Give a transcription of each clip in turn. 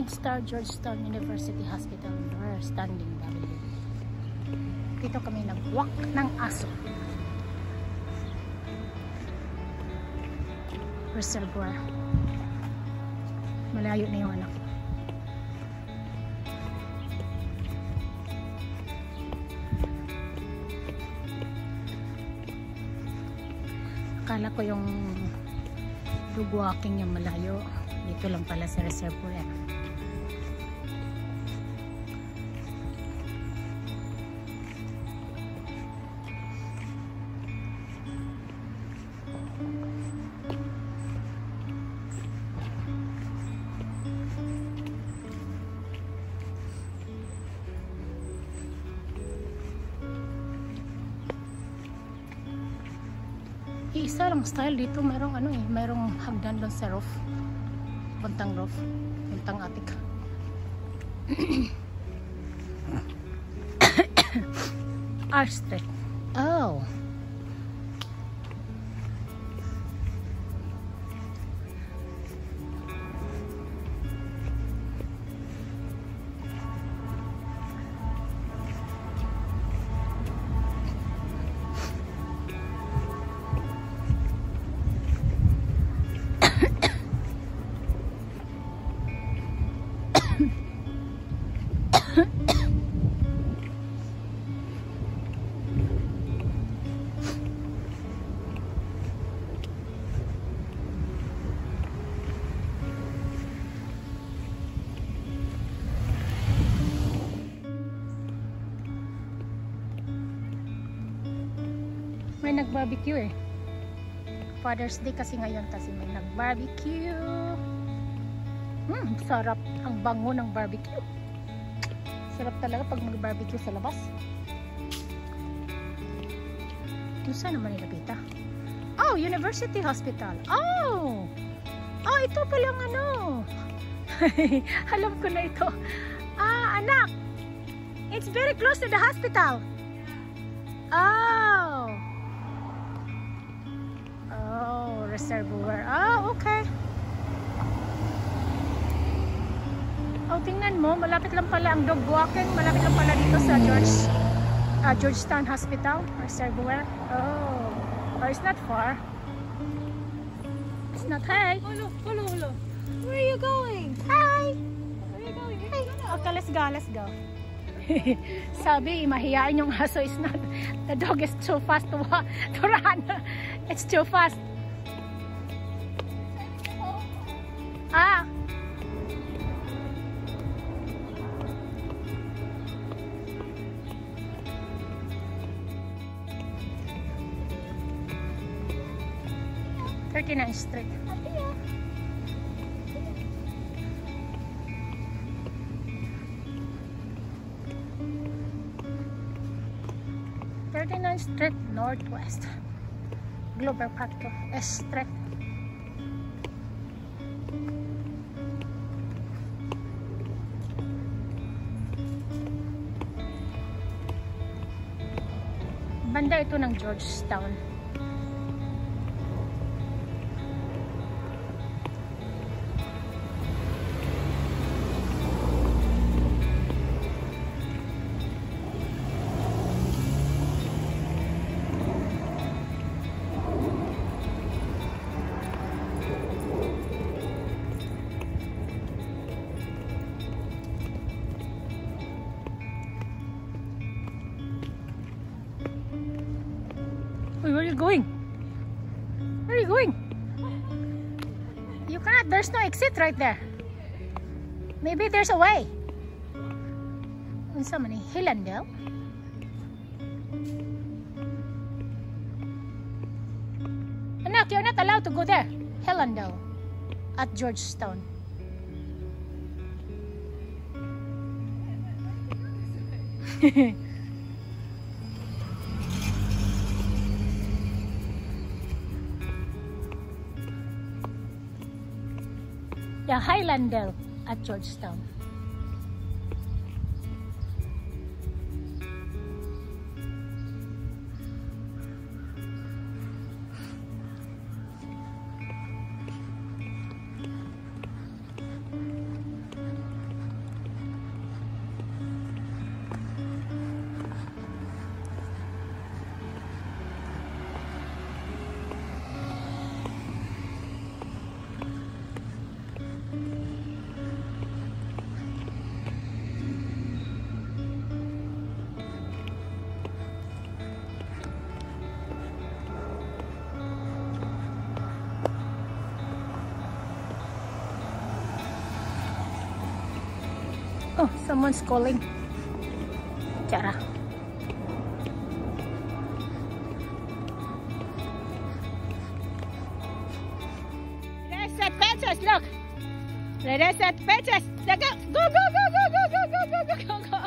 MedStar Georgetown University Hospital. We're standing W. Dito kami nag-walk ng aso. Reservoir. Malayo na yung anak. Akala ko yung dog walking yung malayo. Dito lang pala sa reservoir. Isa lang style dito, merong ano merong hagdan doon sa roof. Puntang roof, puntang attic. Arch Street. Oh. May nag-barbecue Father's Day kasi ngayon, kasi may nag-barbecue. Sarap ang bango ng barbecue. Sarap talaga pag mag-barbecue sa labas. Saan naman nilapita? Oh, University Hospital. Oh, ito palang ano. Alam ko na ito. Anak, it's very close to the hospital. Reservoir. Okay. Tingnan mo, malapit lang pala ang dog walking. Malapit lang pala dito sa Georgetown Hospital Reservoir. It's not far. It's not. Hey. Hello. Where are you going? Hi. Where are you going? Hey. Okay, let's go. Sabi, mahihain yung aso is not. The dog is too fast to run. It's too fast. 39th Street. 39th Street Northwest. Glover Park to S Street. Banda ito ng Georgetown. Where are you going? Where are you going? You cannot, there's no exit right there. Maybe there's a way. So many. Hillandale. Anak, you're not allowed to go there. Hillandale at Georgetown. The Hillandale at Georgetown. Oh, someone's calling. Chara. There's that Peaches, look. There's that Peaches. Go, go, go, go, go, go, go, go, go, go, go.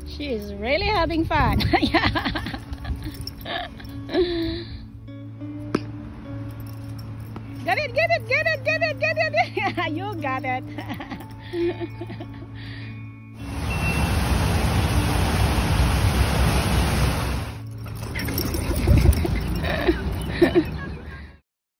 She is really having fun. Get it, get it, get it, get it, get it. You got it.